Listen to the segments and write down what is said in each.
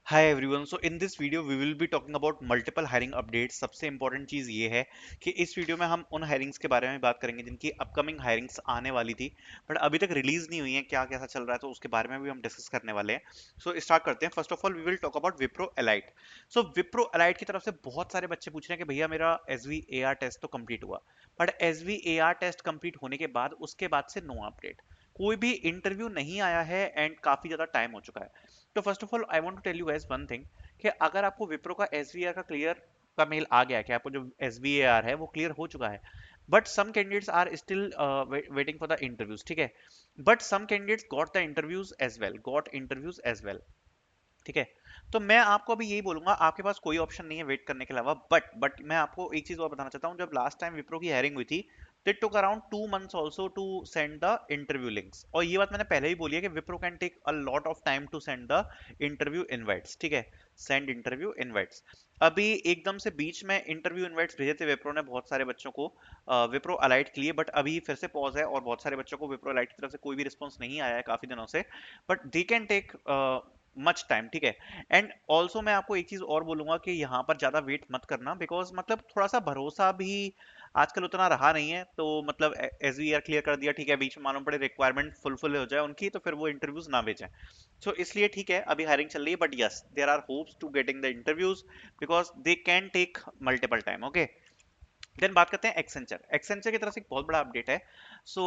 Hi everyone, so in this video we will be talking about multiple hiring updates. सबसे important चीज़ ये है कि इस वीडियो में हम उन हायरिंग्स के बारे में बात करेंगे जिनकी अपकमिंग हायरिंग्स आने वाली थी बट अभी तक रिलीज नहीं हुई है। क्या कैसा चल रहा है तो उसके बारे में भी हम डिस्कस करने वाले हैं। सो स्टार्ट करते हैं। First of all we will talk about Wipro elite. So Wipro elite की तरफ से बहुत सारे बच्चे पूछ रहे हैं कि भैया मेरा S V A R test तो कंप्लीट हुआ, but S V A R test complete होने के बाद उसके बाद से नो अपडेट, कोई भी इंटरव्यू नहीं आया है एंड काफी ज्यादा टाइम हो चुका है। तो first of all I want to tell you guys one thing कि अगर आपको विप्रो का एसवीआर का क्लियर का मेल आ गया कि आपको जो एसवीआर है वो क्लियर हो चुका है, but some candidates are still waiting for the interviews, ठीक है। But some candidates got the interviews as well, ठीक है। तो मैं आपको अभी यही बोलूंगा, आपके पास कोई ऑप्शन नहीं है वेट करने के अलावा। बट मैं आपको एक चीज और बताना चाहता हूँ। जब लास्ट टाइम विप्रो की हायरिंग हुई थी, they took around 2 months also to send the interview links। और ये बात मैंने पहले ही बोली है कि Wipro can take a lot of time to send the interview invites, ठीक है। Send interview invites. अभी एकदम से बीच में इंटरव्यू इनवाइट्स भेजे थे विप्रो ने बहुत सारे बच्चों को विप्रो अलाइट के लिए, बट अभी फिर से पॉज है और बहुत सारे बच्चों को विप्रो अलाइट की तरफ से कोई भी रिस्पॉन्स नहीं आया है काफी दिनों से। But they can take much time, ठीक है। एंड ऑल्सो मैं आपको एक चीज और बोलूंगा कि यहाँ पर ज्यादा वेट मत करना, बिकॉज मतलब थोड़ा सा भरोसा भी आजकल उतना रहा नहीं है। तो मतलब एस वी आर क्लियर कर दिया, ठीक है, बीच में मालूम पड़े रिक्वायरमेंट फुलफिल हो जाए उनकी तो फिर वो इंटरव्यूज ना भेजें। सो इसलिए ठीक है, अभी हायरिंग चल रही है, but yes there are hopes to getting the interviews because they can take multiple time, okay. Then बात करते हैं एक्सेंचर। एक्सेंचर की तरफ से एक बहुत बड़ा अपडेट है। सो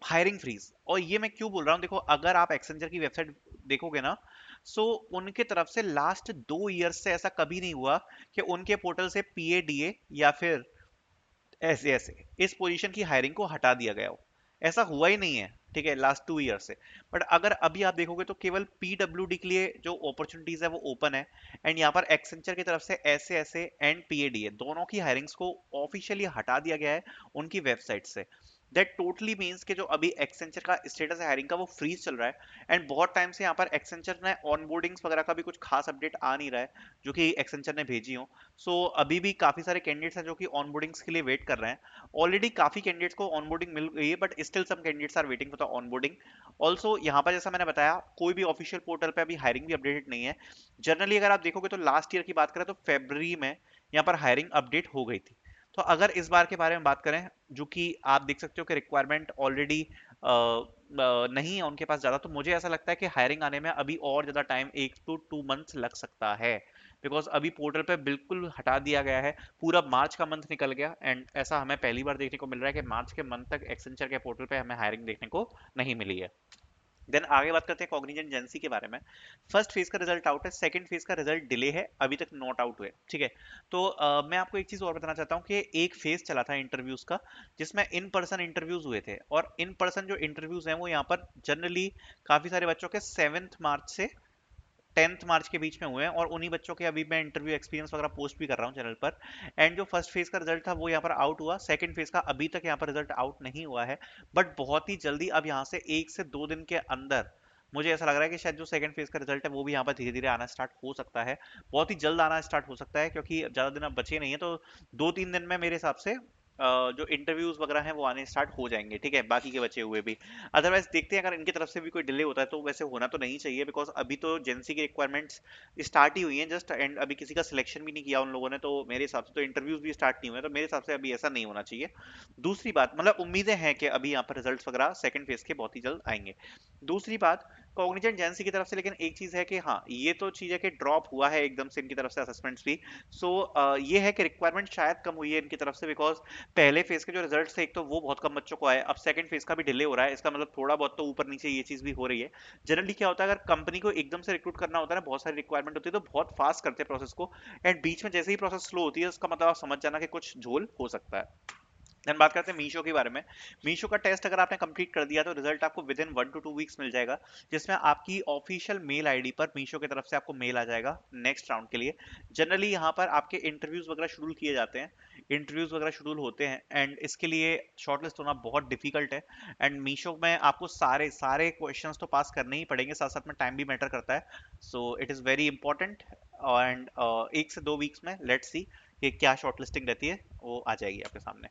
हायरिंग फ्रीज, और ये मैं क्यों बोल रहा हूँ, देखो अगर आप एक्सेंचर की वेबसाइट देखोगे ना, सो उनके तरफ से लास्ट 2 ईयर से ऐसा कभी नहीं हुआ कि उनके पोर्टल से पीएडीए या फिर ऐसे ऐसे इस पोजीशन की हायरिंग को हटा दिया गया हो। ऐसा हुआ ही नहीं है, ठीक है, लास्ट 2 ईयर से। बट अगर अभी आप देखोगे तो केवल पीडब्ल्यूडी के लिए जो अपॉर्चुनिटीज है वो ओपन है। एंड यहाँ पर एक्सेंचर की तरफ से ऐसे ऐसे एंड पीएडीए दोनों की हायरिंग्स को ऑफिशियली हटा दिया गया है उनकी वेबसाइट से। दैट टोटली मीन्स कि जो अभी एक्सेंचर का स्टेटस है हायरिंग का वो फ्रीज चल रहा है। एंड बहुत टाइम से यहाँ पर एक्सेंचर ने ऑनबोर्डिंग्स वगैरह का भी कुछ खास अपडेट आ नहीं रहा है जो कि एक्सेंचर ने भेजी हो। सो अभी भी काफी सारे कैंडिडेट्स हैं जो कि ऑनबोर्डिंग्स के लिए वेट कर रहे हैं। ऑलरेडी काफी कैंडिडेट्स को ऑनबोर्डिंग मिल गई है, but still some candidates are waiting for the onboarding. Also यहाँ पर जैसा मैंने बताया, कोई भी ऑफिशियल पोर्टल पे अभी हायरिंग भी अपडेटेड नहीं है। जनरली अगर आप देखोगे तो लास्ट ईयर की बात करें तो फरवरी में यहाँ पर हायरिंग अपडेट हो गई थी। तो अगर इस बार के बारे में बात करें, जो कि आप देख सकते हो कि रिक्वायरमेंट ऑलरेडी नहीं है उनके पास ज्यादा, तो मुझे ऐसा लगता है कि हायरिंग आने में अभी और ज्यादा टाइम 1 to 2 मंथ्स लग सकता है। बिकॉज अभी पोर्टल पे बिल्कुल हटा दिया गया है। पूरा मार्च का मंथ निकल गया एंड ऐसा हमें पहली बार देखने को मिल रहा है कि मार्च के मंथ तक एक्सेंचर के पोर्टल पे हमें हायरिंग देखने को नहीं मिली है। देन आगे बात करते हैं कॉग्निजेंट एजेंसी के बारे में। फर्स्ट फेज का रिजल्ट आउट है, सेकंड फेज का रिजल्ट डिले है, अभी तक नॉट आउट हुए, ठीक है। तो मैं आपको एक चीज और बताना चाहता हूँ कि एक फेज चला था इंटरव्यूज का जिसमें इन पर्सन इंटरव्यूज हुए थे, और इन पर्सन जो इंटरव्यूज हैं वो यहाँ पर जनरली काफी सारे बच्चों के 7 मार्च से 10 मार्च के बीच में हुए हैं। और उन्हीं बच्चों के अभी मैं इंटरव्यू एक्सपीरियंस वगैरह पोस्ट भी कर रहा हूँ चैनल पर। एंड जो फर्स्ट फेज का रिजल्ट था वो यहाँ पर आउट हुआ, सेकंड फेज का अभी तक यहाँ पर रिजल्ट आउट नहीं हुआ है। बट बहुत ही जल्दी अब यहाँ से 1 से 2 दिन के अंदर मुझे ऐसा लग रहा है कि शायद जो सेकंड फेज का रिजल्ट है वो भी यहाँ पर धीरे धीरे आना स्टार्ट हो सकता है। बहुत ही जल्द आना स्टार्ट हो सकता है क्योंकि ज्यादा दिन अब बचे नहीं है। तो 2-3 दिन में मेरे हिसाब से जो इंटरव्यूज वगैरह हैं वो आने स्टार्ट हो जाएंगे, ठीक है, बाकी के बचे हुए भी। अदरवाइज देखते हैं, अगर इनकी तरफ से भी कोई डिले होता है तो वैसे होना तो नहीं चाहिए, बिकॉज अभी तो जेंसी की रिक्वायरमेंट्स स्टार्ट ही हुई हैं जस्ट, एंड अभी किसी का सिलेक्शन भी नहीं किया उन लोगों ने। तो मेरे हिसाब से तो इंटरव्यूज भी स्टार्ट नहीं हुए, तो मेरे हिसाब से अभी ऐसा नहीं होना चाहिए। दूसरी बात, मतलब उम्मीदें हैं कि अभी यहाँ पर रिजल्ट्स वगैरह सेकंड फेज के बहुत ही जल्द आएंगे। दूसरी बात, कॉग्निजेंट एजेंसी की तरफ से लेकिन एक चीज है कि हाँ, ये तो चीज है कि ड्रॉप हुआ है एकदम से इनकी तरफ से असेसमेंट्स भी। सो ये है कि रिक्वायरमेंट शायद कम हुई है इनकी तरफ से, बिकॉज पहले फेज के जो रिजल्ट्स थे एक तो वो बहुत कम बच्चों को आए, अब सेकंड फेज का भी डिले हो रहा है। इसका मतलब थोड़ा बहुत तो ऊपर नीचे ये चीज भी हो रही है। जनरली क्या होता है, अगर कंपनी को एकदम से रिक्रूट करना होता है ना, बहुत सारी रिक्वायरमेंट होती है, तो बहुत फास्ट करते हैं प्रोसेस को। एंड बीच में जैसे ही प्रोसेस स्लो होती है उसका मतलब आप समझ जाना कि कुछ झोल हो सकता है। देन बात करते हैं मीशो के बारे में। मीशो का टेस्ट अगर आपने कंप्लीट कर दिया तो रिजल्ट आपको विद इन 1 to 2 वीक्स मिल जाएगा, जिसमें आपकी ऑफिशियल मेल आईडी पर मीशो की तरफ से आपको मेल आ जाएगा नेक्स्ट राउंड के लिए। जनरली यहाँ पर आपके इंटरव्यूज वगैरह शेड्यूल किए जाते हैं, इंटरव्यूज वगैरह शेड्यूल होते हैं, एंड इसके लिए शॉर्टलिस्ट होना बहुत डिफिकल्ट है। एंड मीशो में आपको सारे सारे क्वेश्चंस तो पास करने ही पड़ेंगे, साथ साथ में टाइम भी मैटर करता है। So it is very important. And 1 से 2 वीक्स में लेट्स सी कि क्या शॉर्टलिस्टिंग रहती है, वो आ जाएगी आपके सामने।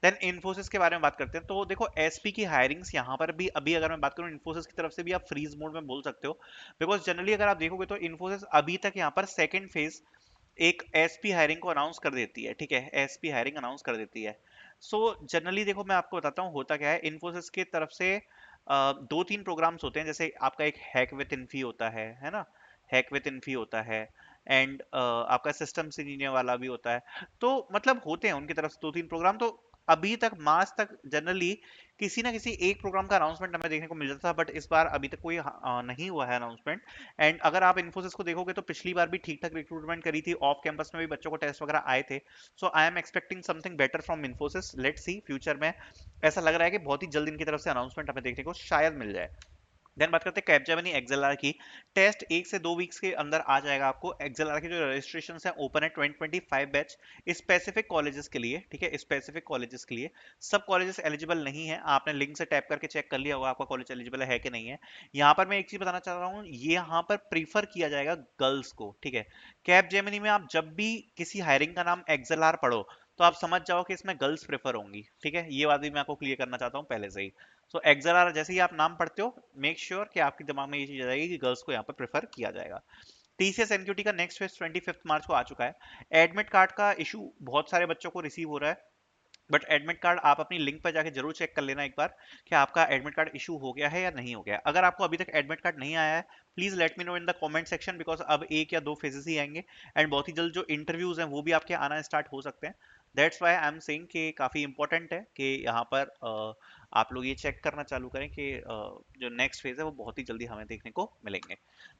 देन इन्फोसिस के बारे में बात करते हैं, तो देखो एसपी की हायरिंग्स यहाँ पर भी अभी अगर मैं बात करूँ इन्फोसिस की तरफ से भी आप फ्रीज मोड में बोल सकते हो, बिकॉज जनरली अगर आप देखोगे तो इन्फोसिस अभी तक यहाँ पर सेकंड फेज एक एसपी हायरिंग को अनाउंस कर देती है, ठीक है, एसपी हायरिंग अनाउंस कर देती है। सो जनरली देखो मैं आपको बताता हूँ होता क्या है, इन्फोसिस की तरफ से दो तीन प्रोग्राम्स होते हैं, जैसे आपका एक हैक विद इन्फी होता है ना, हैक विद इन्फी होता है, एंड आपका सिस्टम इंजीनियर वाला भी होता है। तो मतलब होते हैं उनकी तरफ से दो तीन प्रोग्राम, तो अभी तक मार्च तक जनरली किसी ना किसी एक प्रोग्राम का अनाउंसमेंट हमें देखने को मिल जाता था, बट इस बार अभी तक कोई नहीं हुआ है अनाउंसमेंट। एंड अगर आप इन्फोसिस को देखोगे तो पिछली बार भी ठीक ठाक रिक्रूटमेंट करी थी, ऑफ कैंपस में भी बच्चों को टेस्ट वगैरह आए थे। So I am expecting something better from Infosys, let's see future में। ऐसा लग रहा है कि बहुत ही जल्द इनकी तरफ से अनाउंसमेंट हमें देखने को शायद मिल जाए। देन बात करते हैं कैपजेमिनी एक्सएलआर की। टेस्ट 1 से 2 वीक्स के अंदर आ जाएगा आपको। एक्सएलआर की जो रजिस्ट्रेशन है ओपन है 2025 बैच, स्पेसिफिक कॉलेजेस के लिए, ठीक है, स्पेसिफिक कॉलेजेस के लिए। सब कॉलेजेस एलिजिबल नहीं है, आपने लिंक से टैप करके चेक कर लिया होगा आपका कॉलेज एलिजिबल है कि नहीं है। यहाँ पर मैं एक चीज बताना चाह रहा हूँ, ये यहाँ पर प्रीफर किया जाएगा गर्ल्स को, ठीक है। कैपजेमिनी में आप जब भी किसी हायरिंग का नाम एक्सएलआर पढ़ो तो आप समझ जाओ कि इसमें गर्ल्स प्रेफर होंगी, ठीक है, ये बात भी मैं आपको क्लियर करना चाहता हूँ पहले से ही। सो एक्सएलआर जैसे ही आप नाम पढ़ते हो, मेक श्योर कि आपके दिमाग में ये चीज आ जाएगी कि गर्ल्स को यहाँ पर प्रेफर किया जाएगा। टीसीएस एनक्यूटी का नेक्स्ट फेज 25 मार्च को आ चुका है। एडमिट कार्ड का इशू बहुत सारे बच्चों को रिसीव हो रहा है, बट एडमिट कार्ड आप अपनी लिंक पर जाके जरूर चेक कर लेना एक बार कि आपका एडमिट कार्ड इशू हो गया है या नहीं हो गया। अगर आपको अभी तक एडमिट कार्ड नहीं आया है, please let me know in the comment section, because अब 1 या 2 फेजेस ही आएंगे, एंड बहुत ही जल्द जो इंटरव्यूज हैं वो भी आपके आना स्टार्ट हो सकते हैं। That's why I am saying कि काफ़ी इंपॉर्टेंट है कि यहाँ पर आप लोग ये चेक करना चालू करें कि जो नेक्स्ट फेज है वो बहुत ही जल्दी हमें देखने को मिलेंगे।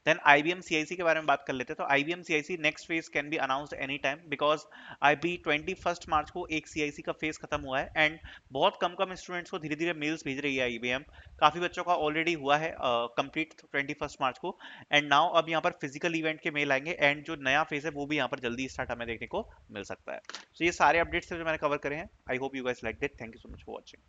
देन आईबीएम सीआईसी के बारे में बात कर लेते हैं, तो IBM CIC next phase can be announced any time, because अभी 21 मार्च को एक सीआईसी का फेज खत्म हुआ है, एंड बहुत कम कम स्टूडेंट्स को धीरे धीरे मेल्स भेज रही है आईबीएम। काफी बच्चों का ऑलरेडी हुआ है कंप्लीट 21 मार्च को, एंड नाउ अब यहाँ पर फिजिकल इवेंट के मेल आएंगे, एंड जो नया फेज है वो भी यहाँ पर जल्दी स्टार्ट हमें देखने को मिल सकता है। तो ये सारे अपडेट्स जो मैंने कवर करे हैं, I hope you guys like it. Thank you so much for watching.